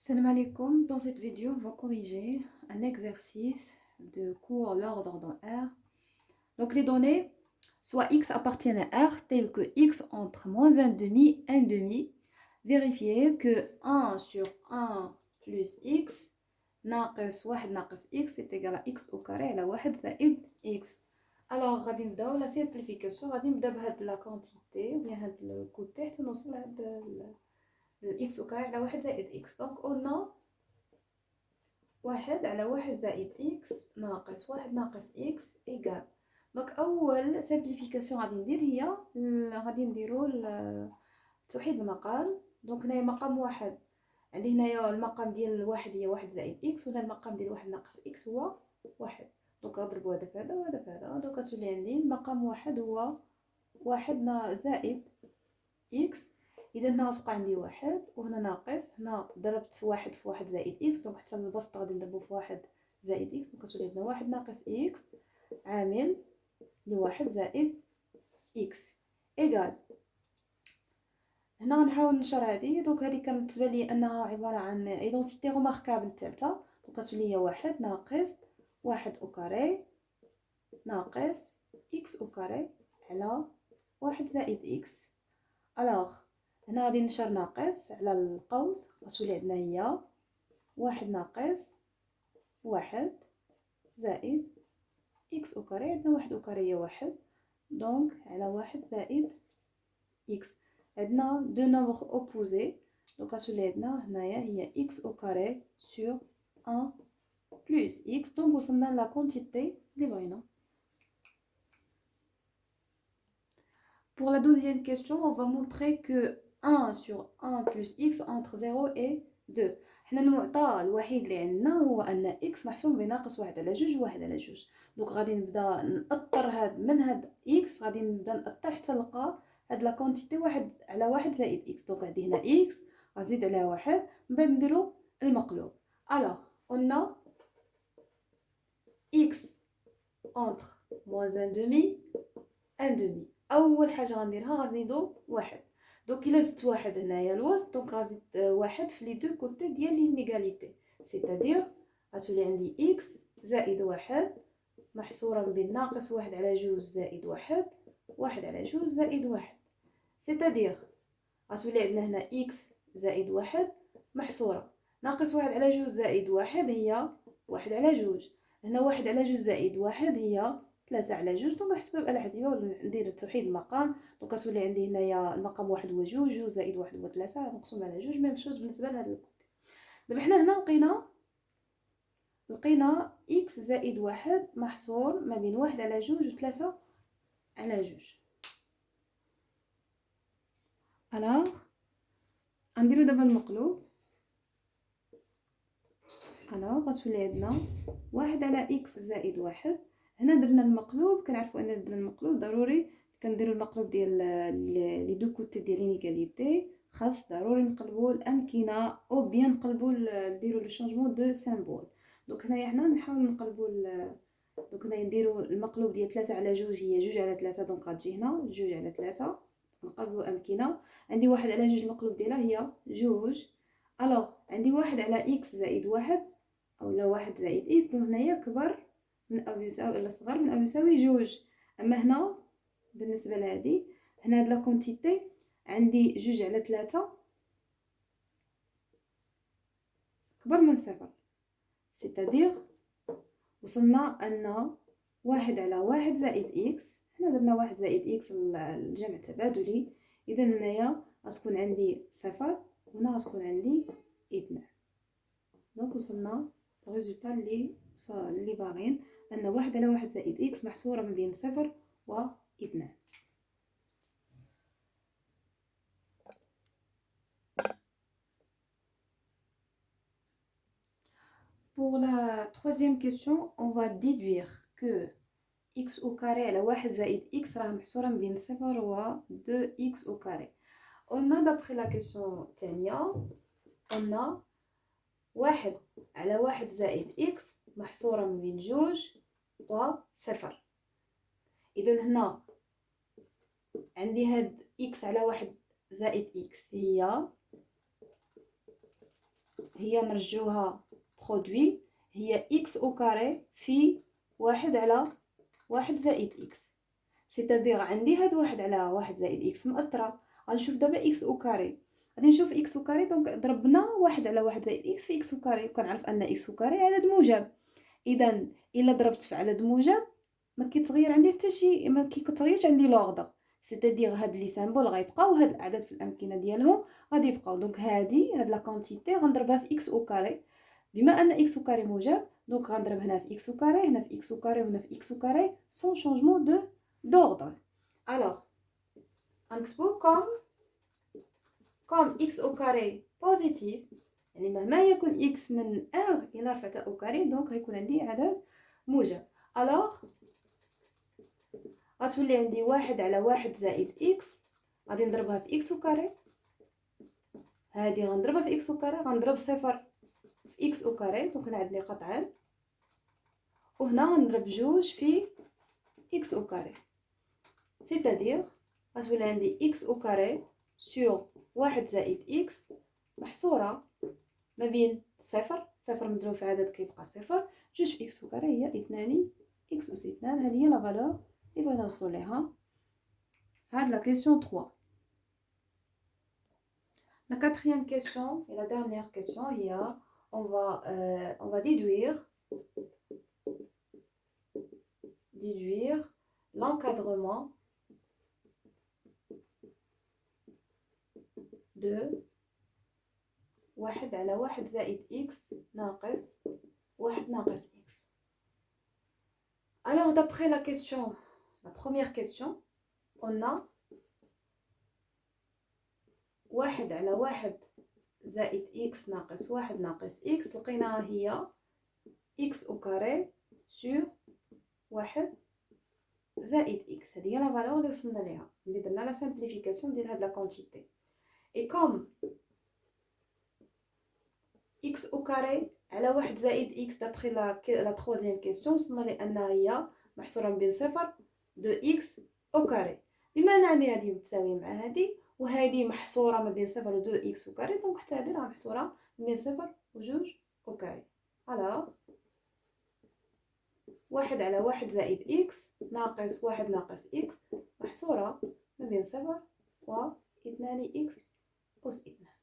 Salam alaikum. Dans cette vidéo, on va corriger un exercice de cours l'ordre dans R. Donc les données, soit x appartiennent à R, telles que x entre moins 1 demi, 1 demi. Vérifiez que 1 sur 1 plus x, ناقص 1 ناقص x, c'est égal à x au carré على 1 زائد x. Alors, غادي نبداو la simplification, غادي نبدا بهاد la quantité, ou bien هاد le côté, حتى نوصل لهاد x au carré على 1 زائد x. Donc on a 1 على 1 زائد x ناقص 1 ناقص x إيجال. دونك أول سامبليفيكاسيون غادي ندير هي غادي نديرو توحيد المقام. دونك هنايا مقام واحد، عندي هنايا المقام ديال الواحد هي 1 زائد x، وهنا المقام ديال 1 ناقص x هو 1. دونك غنضربو هذا في هذا وهذا في هذا، دونك غتولي عندي المقام واحد هو 1 زائد x. إذا هنا غتبقى عندي 1 وهنا ناقص، هنا ضربت 1 في 1 زائد x، دونك حتى البسط غادي نضربو في 1 زائد x، دونك كتولي عندنا 1 ناقص x عامل ل1 زائد x إيكال. هنا غنحاول نشر هادي، دونك هادي كانت تبان لي أنها عبارة عن إيدونتيتي روماركابل الثالثة، دونك كتولي هي 1 ناقص 1 أو كاري ناقص x أو كاري على 1 زائد x. ألوغ هنا غادي نشر ناقص على القوس، غتولي عندنا هي 1 ناقص 1 زائد x أو كاري، عندنا 1 أو كاري هي 1، دونك على 1 زائد x. عندنا دو نومبر أوبوزي، دونك غتولي عندنا هنايا هي x أو كاري سور 1 بلس x. دونك وصلنا لا كونتيتي اللي بغينا. Pour la deuxième question, on va montrer que 1 sur 1 plus x entre 0 et 2. حنا المعطى الوحيد اللي عندنا هو ان x محسوب بناقص 1 على 2 1 على 2. دونك غادي نبدا نأطر هاد من هاد x، غادي نبدا نأطر حتى نلقى هاد لا كونتيتي 1 على 1 زائد x. دونك عندي هنا x غنزيد عليها 1، من بعد نديرو المقلوب. alors on a x entre moins 1 demi 1 demi. اول حاجه غنديرها غنزيدو 1. دونك الا زدت 1 هنايا الوسط، دونك غنزيد 1 في لي دو كوتي ديال لينيغاليتي، سيتادير غتولي عندي x زائد 1 محصوره بين ناقص 1 على 2 زائد 1 1 على 2 زائد 1، سيتادير غتولي عندنا هنا x زائد 1 محصوره ناقص 1 على 2 زائد 1 هي 1 على 2، هنا 1 على 2 زائد 1 هي 3 على 2. دونك نحسب الآلة الحاسبة ولا ندير توحيد المقام. دونك كتولي عندي هنايا المقام 1 هو 2، 2 زائد 1 هو 3 مقسوم على 2، ميم شوز بالنسبة لهاد الكوتي. دابا حنا هنا لقينا x زائد 1 محصور ما بين 1 على 2 و 3 على 2. الوغ غنديرو دابا المقلوب. الوغ غتولي عندنا 1 على x زائد 1. هنا درنا المقلوب، كنعرفوا ان درنا المقلوب ضروري كنديروا المقلوب ديال لي دو كوتي ديال لينيغاليتي، خاص ضروري نقلبوا الامكنه او بيان نقلبوا نديروا لو شونجمون دو سيمبول. دونك هنايا حنا نحاول نقلبوا دونك هنايا نديروا المقلوب ديال 3 على 2 هي 2 على 3، دونك غتجي هنا 2 على 3. نقلبوا امكنه، عندي 1 على 2 المقلوب ديالها هي 2. الوغ عندي 1 على x زائد 1 اولا 1 زائد x، دونك هنايا كبر من او يساوي الا صغر من او يساوي 2. اما هنا بالنسبه لهادي هنا هاد لا كونتيتي عندي 2 على 3 كبر من 0، سيتادير وصلنا ان 1 على 1 زائد x. هنا درنا 1 زائد x الجمع التبادلي، اذا هنايا غتكون عندي 0 وهنا غتكون عندي 2. دونك وصلنا الريزولطا اللي باغين ان 1 على 1 زائد x محصوره ما بين 0 و 2. Pour la troisième question, on va déduire que x au carré على 1 زائد x راه محصورة ما بين 0 و 2x au carré. On a d'après la question الثانية on a 1 على 1 زائد x محصورة ما بين 2 و 0. إذا هنا عندي هاد x على 1 زائد x هي هي نرجعوها برودوي، هي إكس أو كاري في واحد على واحد زائد إكس. سيتادير عندي هاد واحد على واحد زائد إكس مأثرة. غنشوف دابا إكس أو كاري، غادي نشوف إكس أو كاري. دونك ضربنا واحد على واحد زائد إكس في إكس أو كاري، وكنعرف أن إكس أو كاري عدد موجب. إذا إلا ضربت في عدد موجب ما كيتغير عندي حتى شي، ما كيتغيرش عندي لوغدر. سيتادير هاد لي سامبول غيبقاو، وهاد الاعداد في الامكنه ديالهم غادي يبقاو. دونك هاد لا كونتيتي غنضربها في اكس او كاري، بما ان اكس او كاري موجب دونك غنضرب هنا في اكس او كاري، هنا في اكس او كاري، وهنا في اكس او كاري سون شونجمون دو دوردر. الوغ غنكتبو كوم اكس او كاري بوزيتيف، يعني مهما يكون اكس من 1 الى رفعت او كاري دونك غيكون عندي عدد موجب. الوغ غتولي عندي واحد على واحد زائد إكس، غادي نضربها في إكس أو كاري، هادي غنضربها في إكس أو كاري، غنضرب صفر في إكس أو كاري، دونك هنا عندي قطعان، وهنا غنضرب جوج في إكس أو كاري. سيتادير غتولي عندي إكس أو كاري سور واحد زائد إكس محصورة ما بين صفر مضروب في عدد كيبقى صفر، جوج في إكس أو كاري هي 2 إكس أس 2. هذه هي لا فالور اللي بغينا نوصلو ليها في هاد لا كيسيون 3. La quatrième question et la dernière question, on va déduire l'encadrement de واحد على واحد زائد x ناقص واحد ناقص x. Alors d'après la question, la première question, on a واحد على واحد زائد x ناقص واحد ناقص x لقيناها هي x au carré sur واحد زائد x. هذه هي لا فالور اللي وصلنا ليها اللي درنا لا سامبليفيكاسيون ديال هاد لا كونتيتي. اي كوم x au carré على واحد زائد x دابخي لا تروزيام كيسيون وصلنا لانها هي محصوره بين صفر دو x au carré. بما ان عندي هذه متساويه مع هذه وهذه محصوره ما بين صفر و 2 x au carré، دونك حتى هذه راه محصوره بين صفر و 2 au carré. على واحد على واحد زائد x ناقص واحد ناقص x محصورة ما بين صفر و 2 x أس 2.